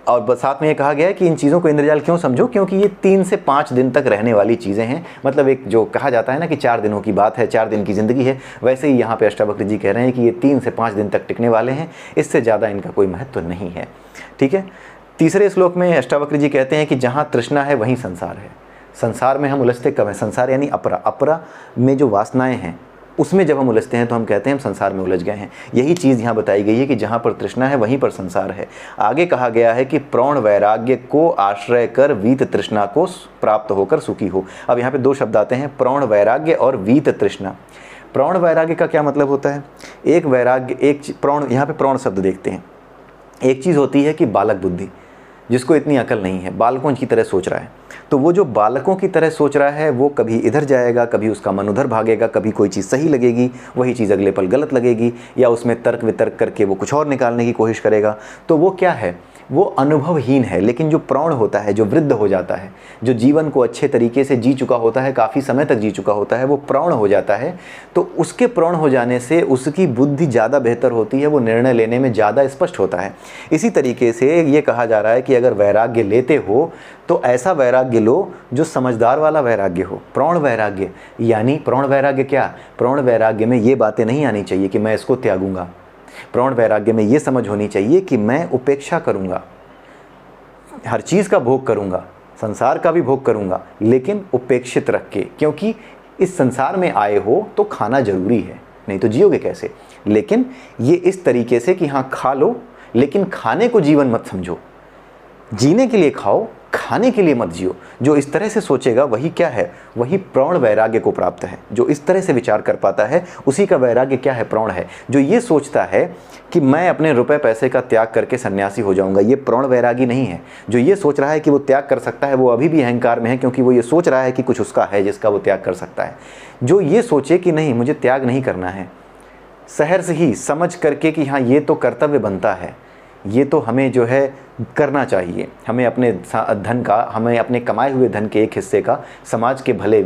[SPEAKER 1] और साथ में ये कहा गया है कि इन चीज़ों को इंद्रजाल क्यों समझो, क्योंकि ये 3 से 5 दिन तक रहने वाली चीज़ें हैं। मतलब एक जो कहा जाता है ना कि 4 दिनों की बात है, 4 दिन की ज़िंदगी है, वैसे ही यहाँ पे अष्टावक्र जी कह रहे हैं कि ये 3 से 5 दिन तक टिकने वाले हैं, इससे ज़्यादा इनका कोई महत्व नहीं है। ठीक है, तीसरे श्लोक में अष्टावक्र जी कहते हैं कि जहाँ तृष्णा है वहीं संसार है। संसार में हम उलझते कब हैं? संसार यानी अपरा, अपरा में जो वासनाएं हैं उसमें जब हम उलझते हैं तो हम कहते हैं हम संसार में उलझ गए हैं। यही चीज़ यहाँ बताई गई है कि जहाँ पर तृष्णा है वहीं पर संसार है। आगे कहा गया है कि प्रौढ़ वैराग्य को आश्रय कर वीत तृष्णा को प्राप्त होकर सुखी हो। अब यहाँ पे दो शब्द आते हैं, प्रौढ़ वैराग्य और वीत तृष्णा। प्रौढ़ वैराग्य का क्या मतलब होता है? एक वैराग्य, एक प्रौढ़, यहाँ पे प्रौढ़ शब्द देखते हैं। एक चीज़ होती है कि बालक बुद्धि, जिसको इतनी अकल नहीं है, बालकों की तरह सोच रहा है। तो वो जो बालकों की तरह सोच रहा है वो कभी इधर जाएगा, कभी उसका मन उधर भागेगा, कभी कोई चीज़ सही लगेगी, वही चीज़ अगले पल गलत लगेगी, या उसमें तर्क वितर्क करके वो कुछ और निकालने की कोशिश करेगा। तो वो क्या है? वो अनुभवहीन है। लेकिन जो प्रौढ़ होता है, जो वृद्ध हो जाता है, जो जीवन को अच्छे तरीके से जी चुका होता है, काफ़ी समय तक जी चुका होता है, वो प्रौढ़ हो जाता है। तो उसके प्रौढ़ हो जाने से उसकी बुद्धि ज़्यादा बेहतर होती है, वो निर्णय लेने में ज़्यादा स्पष्ट होता है। इसी तरीके से ये कहा जा रहा है कि अगर वैराग्य लेते हो तो ऐसा वैराग्य लो जो समझदार वाला वैराग्य हो। प्रौढ़ वैराग्य यानी, प्रौढ़ वैराग्य क्या? प्रौढ़ वैराग्य में ये बातें नहीं आनी चाहिए कि मैं इसको त्यागूंगा। प्रौढ़ वैराग्य में ये समझ होनी चाहिए कि मैं उपेक्षा करूंगा, हर चीज़ का भोग करूंगा, संसार का भी भोग करूंगा, लेकिन उपेक्षित रख के, क्योंकि इस संसार में आए हो तो खाना जरूरी है, नहीं तो जियोगे कैसे। लेकिन ये इस तरीके से कि हाँ खा लो, लेकिन खाने को जीवन मत समझो। जीने के लिए खाओ, खाने के लिए मत जियो। जो इस तरह से सोचेगा वही क्या है? वही प्रौढ़ वैराग्य को प्राप्त है। जो इस तरह से विचार कर पाता है उसी का वैराग्य क्या है? प्रौढ़ है। जो ये सोचता है कि मैं अपने रुपए पैसे का त्याग करके सन्यासी हो जाऊंगा, ये प्रौढ़ वैरागी नहीं है। जो ये सोच रहा है कि वो त्याग कर सकता है वो अभी भी अहंकार में है, क्योंकि वो ये सोच रहा है कि कुछ उसका है जिसका वो त्याग कर सकता है। जो ये सोचे कि नहीं मुझे त्याग नहीं करना है, सहर्ष ही समझ करके कि हाँ ये तो कर्तव्य बनता है, ये तो हमें जो है करना चाहिए, हमें अपने धन का, हमें अपने कमाए हुए धन के एक हिस्से का समाज के भले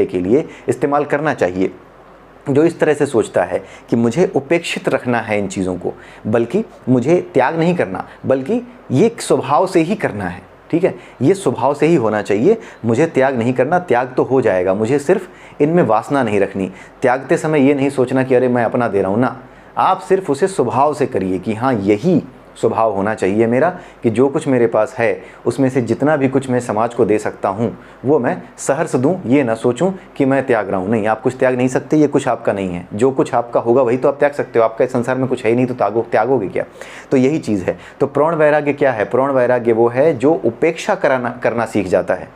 [SPEAKER 1] के लिए इस्तेमाल करना चाहिए। जो इस तरह से सोचता है कि मुझे उपेक्षित रखना है इन चीज़ों को, बल्कि मुझे त्याग नहीं करना, बल्कि ये स्वभाव से ही करना है, ठीक है, ये स्वभाव से ही होना चाहिए, मुझे त्याग नहीं करना, त्याग तो हो जाएगा, मुझे सिर्फ इनमें वासना नहीं रखनी। त्यागते समय ये नहीं सोचना कि अरे मैं अपना दे रहा हूँ ना, आप सिर्फ उसे स्वभाव से करिए कि हाँ यही स्वभाव होना चाहिए मेरा, कि जो कुछ मेरे पास है उसमें से जितना भी कुछ मैं समाज को दे सकता हूँ वो मैं सहर्ष दूँ। ये ना सोचूं कि मैं त्याग रहा हूँ। नहीं, आप कुछ त्याग नहीं सकते, ये कुछ आपका नहीं है। जो कुछ आपका होगा वही तो आप त्याग सकते हो। आपका इस संसार में कुछ है ही नहीं तो त्यागोगे क्या? तो यही चीज़ है। तो प्रौढ़ वैराग्य क्या है? प्रौढ़ वैराग्य वो है जो उपेक्षा करना सीख जाता है,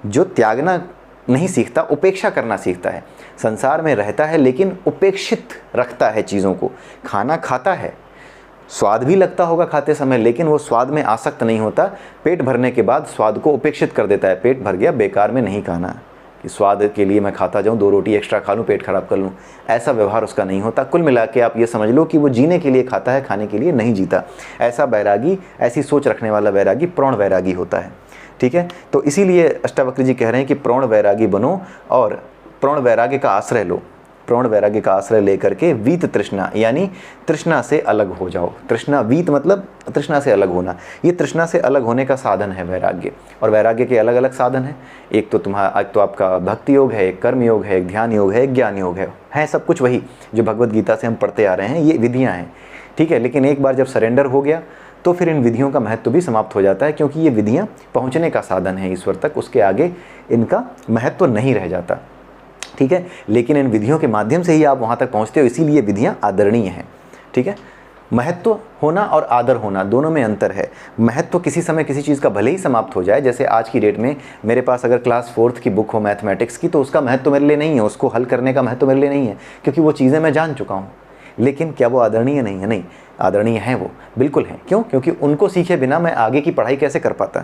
[SPEAKER 1] जो त्यागना नहीं सीखता, उपेक्षा करना सीखता है। संसार में रहता है लेकिन उपेक्षित रखता है चीज़ों को। खाना खाता है, स्वाद भी लगता होगा खाते समय, लेकिन वो स्वाद में आसक्त नहीं होता। पेट भरने के बाद स्वाद को उपेक्षित कर देता है। पेट भर गया, बेकार में नहीं खाना कि स्वाद के लिए मैं खाता जाऊँ, 2 रोटी एक्स्ट्रा खा लूँ, पेट खराब कर लूँ, ऐसा व्यवहार उसका नहीं होता। कुल मिला के आप ये समझ लो कि वो जीने के लिए खाता है, खाने के लिए नहीं जीता। ऐसा वैरागी, ऐसी सोच रखने वाला वैरागी प्रौढ़ वैरागी होता है, ठीक है। तो इसीलिए अष्टावक्र जी कह रहे हैं कि प्रौढ़ वैरागी बनो और प्रौढ़ वैराग्य का आश्रय लो। प्रौढ़ वैराग्य का आश्रय लेकर के वीत तृष्णा यानी तृष्णा से अलग हो जाओ। तृष्णा, वीत मतलब तृष्णा से अलग होना। ये तृष्णा से अलग होने का साधन है वैराग्य। और वैराग्य के अलग अलग साधन हैं। एक तो आपका भक्ति योग है, एक कर्म योग है, एक ध्यान योग है, एक ज्ञान योग है सब कुछ वही जो भगवद गीता से हम पढ़ते आ रहे हैं, ये विधियाँ हैं, ठीक है। लेकिन एक बार जब सरेंडर हो गया तो फिर इन विधियों का महत्व भी समाप्त हो जाता है, क्योंकि ये विधियाँ पहुँचने का साधन है ईश्वर तक, उसके आगे इनका महत्व नहीं रह जाता, ठीक है। लेकिन इन विधियों के माध्यम से ही आप वहाँ तक पहुँचते हो, इसीलिए विधियाँ आदरणीय हैं, ठीक है। महत्व होना और आदर होना दोनों में अंतर है। महत्व किसी समय किसी चीज़ का भले ही समाप्त हो जाए, जैसे आज की डेट में मेरे पास अगर क्लास 4th की बुक हो मैथमेटिक्स की, तो उसका महत्व मेरे लिए नहीं है, उसको हल करने का महत्व मेरे लिए नहीं है, क्योंकि वो चीज़ें मैं जान चुका हूँ। लेकिन क्या वो आदरणीय नहीं है? नहीं, आदरणीय हैं, वो बिल्कुल हैं। क्यों? क्योंकि उनको सीखे बिना मैं आगे की पढ़ाई कैसे कर पाता।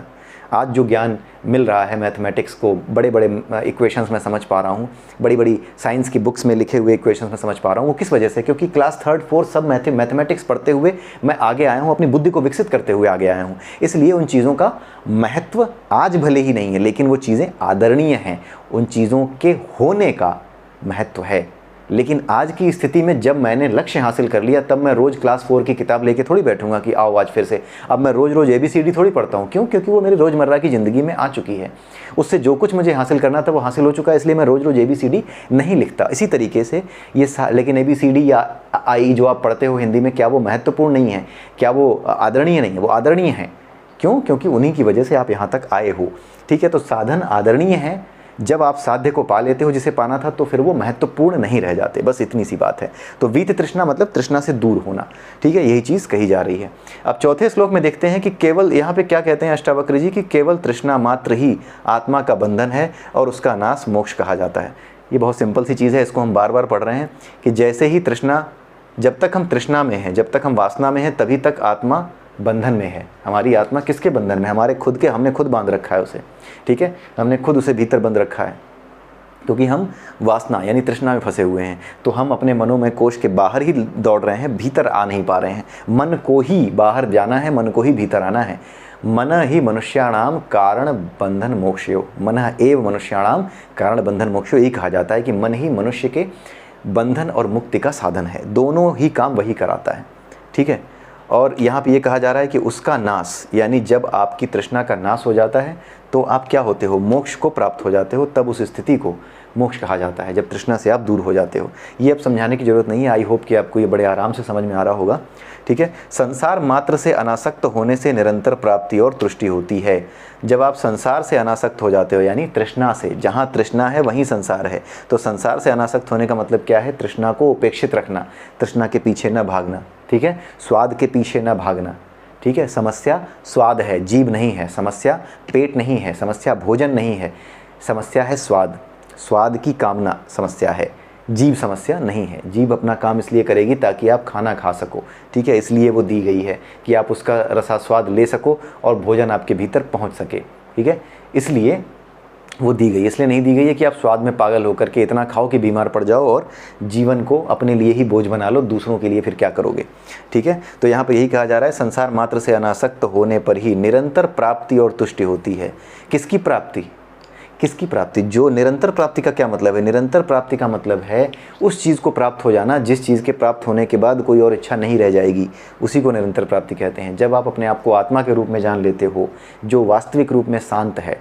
[SPEAKER 1] आज जो ज्ञान मिल रहा है मैथमेटिक्स को, बड़े बड़े इक्वेशंस में समझ पा रहा हूँ, बड़ी बड़ी साइंस की बुक्स में लिखे हुए इक्वेशंस में समझ पा रहा हूँ, वो किस वजह से? क्योंकि क्लास 3rd 4th सब मैथमेटिक्स पढ़ते हुए मैं आगे आया हूँ, अपनी बुद्धि को विकसित करते हुए आगे आया हूँ। इसलिए उन चीज़ों का महत्व आज भले ही नहीं है, लेकिन वो चीज़ें आदरणीय हैं, उन चीज़ों के होने का महत्व है। लेकिन आज की स्थिति में जब मैंने लक्ष्य हासिल कर लिया, तब मैं रोज़ क्लास 4 की किताब लेके थोड़ी बैठूंगा कि आओ आज फिर से। अब मैं रोज़ रोज़ ABCD थोड़ी पढ़ता हूँ। क्यों? क्योंकि वो मेरी रोज़मर्रा की ज़िंदगी में आ चुकी है, उससे जो कुछ मुझे हासिल करना था वो हासिल हो चुका है, इसलिए मैं रोज़ रोज़ ABCD नहीं लिखता। इसी तरीके से ये लेकिन ABCD या आई जो आप पढ़ते हो हिंदी में, क्या वो महत्वपूर्ण नहीं है? क्या वो आदरणीय नहीं है? वो आदरणीय है, क्यों? क्योंकि उन्हीं की वजह से आप यहाँ तक आए हो। ठीक है, तो साधन आदरणीय है। जब आप साध्य को पा लेते हो जिसे पाना था, तो फिर वो महत्वपूर्ण नहीं रह जाते। बस इतनी सी बात है। तो वीत तृष्णा मतलब तृष्णा से दूर होना। ठीक है, यही चीज़ कही जा रही है। अब चौथे श्लोक में देखते हैं कि केवल, यहाँ पे क्या कहते हैं अष्टावक्र जी, कि केवल तृष्णा मात्र ही आत्मा का बंधन है और उसका नाश मोक्ष कहा जाता है। ये बहुत सिंपल सी चीज़ है, इसको हम बार बार पढ़ रहे हैं कि जैसे ही तृष्णा, जब तक हम तृष्णा में हैं, जब तक हम वासना में हैं, तभी तक आत्मा बंधन में है। हमारी आत्मा किसके बंधन में? हमारे खुद के, हमने खुद बांध रखा है उसे। ठीक है, हमने खुद उसे भीतर बंद रखा है, क्योंकि हम वासना यानी तृष्णा में फंसे हुए हैं। तो हम अपने मनो में कोश के बाहर ही दौड़ रहे हैं, भीतर आ नहीं पा रहे हैं। मन को ही बाहर जाना है, मन को ही भीतर आना है। मन ही मनुष्याणाम कारण बंधन मोक्षयो, मन एव मनुष्याणाम कारण बंधन मोक्षयो। यही कहा जाता है कि मन ही मनुष्य के बंधन और मुक्ति का साधन है। दोनों ही काम वही कराता है। ठीक है, और यहाँ पे ये कहा जा रहा है कि उसका नाश, यानी जब आपकी तृष्णा का नाश हो जाता है तो आप क्या होते हो? मोक्ष को प्राप्त हो जाते हो। तब उस स्थिति को मोक्ष कहा जाता है, जब तृष्णा से आप दूर हो जाते हो। ये अब समझाने की ज़रूरत नहीं है। आई होप कि आपको ये बड़े आराम से समझ में आ रहा होगा। ठीक है, संसार मात्र से अनासक्त होने से निरंतर प्राप्ति और तुष्टि होती है। जब आप संसार से अनासक्त हो जाते हो, यानी तृष्णा से, जहाँ तृष्णा है वहीं संसार है। तो संसार से अनासक्त होने का मतलब क्या है? तृष्णा को उपेक्षित रखना, तृष्णा के पीछे न भागना। ठीक है, स्वाद के पीछे न भागना। ठीक है, समस्या स्वाद है, जीभ नहीं है। समस्या पेट नहीं है, समस्या भोजन नहीं है, समस्या है स्वाद। स्वाद की कामना समस्या है, जीभ समस्या नहीं है। जीभ अपना काम इसलिए करेगी ताकि आप खाना खा सको। ठीक है, इसलिए वो दी गई है कि आप उसका रसास्वाद ले सको और भोजन आपके भीतर पहुंच सके। ठीक है, इसलिए वो दी गई। इसलिए नहीं दी गई है कि आप स्वाद में पागल होकर के इतना खाओ कि बीमार पड़ जाओ और जीवन को अपने लिए ही बोझ बना लो, दूसरों के लिए फिर क्या करोगे। ठीक है, तो यहाँ पर यही कहा जा रहा है, संसार मात्र से अनासक्त होने पर ही निरंतर प्राप्ति और तुष्टि होती है। किसकी प्राप्ति? किसकी प्राप्ति? जो निरंतर प्राप्ति का क्या मतलब है? निरंतर प्राप्ति का मतलब है उस चीज़ को प्राप्त हो जाना जिस चीज़ के प्राप्त होने के बाद कोई और इच्छा नहीं रह जाएगी, उसी को निरंतर प्राप्ति कहते हैं। जब आप अपने आप को आत्मा के रूप में जान लेते हो, जो वास्तविक रूप में शांत है,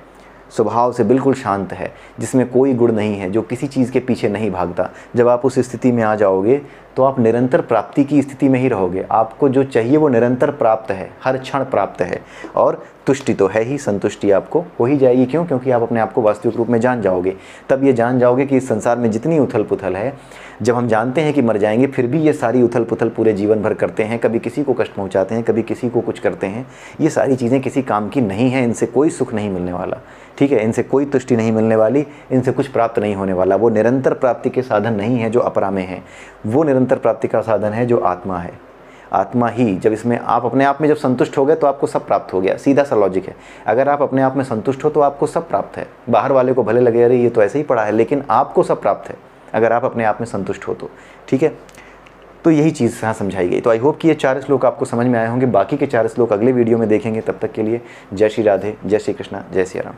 [SPEAKER 1] स्वभाव से बिल्कुल शांत है, जिसमें कोई गुण नहीं है, जो किसी चीज़ के पीछे नहीं भागता, जब आप उस स्थिति में आ जाओगे तो आप निरंतर प्राप्ति की स्थिति में ही रहोगे। आपको जो चाहिए वो निरंतर प्राप्त है, हर क्षण प्राप्त है। और तुष्टि तो है ही, संतुष्टि आपको हो ही जाएगी। क्यों? क्योंकि आप अपने आप को वास्तविक रूप में जान जाओगे। तब ये जान जाओगे कि इस संसार में जितनी उथल पुथल है, जब हम जानते हैं कि मर जाएंगे, फिर भी ये सारी उथल पुथल पूरे जीवन भर करते हैं, कभी किसी को कष्ट पहुंचाते हैं, कभी किसी को कुछ करते हैं, ये सारी चीज़ें किसी काम की नहीं है। इनसे कोई सुख नहीं मिलने वाला। ठीक है, इनसे कोई तुष्टि नहीं मिलने वाली, इनसे कुछ प्राप्त नहीं होने वाला। वो निरंतर प्राप्ति के साधन नहीं है जो अपरा में है, वो निरंतर प्राप्ति का साधन है जो आत्मा है। आत्मा ही, जब इसमें आप अपने आप में जब संतुष्ट हो गए तो आपको सब प्राप्त हो गया। सीधा सा लॉजिक है। अगर आप अपने आप में संतुष्ट हो तो आपको सब प्राप्त है। बाहर वाले को भले लगे अरे ये तो ऐसे ही पड़ा है, लेकिन आपको सब प्राप्त है अगर आप अपने आप में संतुष्ट हो तो। ठीक है, तो यही चीज़ यहाँ समझाई गई। तो आई होप कि ये 4 श्लोक आपको समझ में आए होंगे। बाकी के 4 श्लोक अगले वीडियो में देखेंगे। तब तक के लिए जय श्री राधे, जय श्री कृष्णा, जय श्री राम।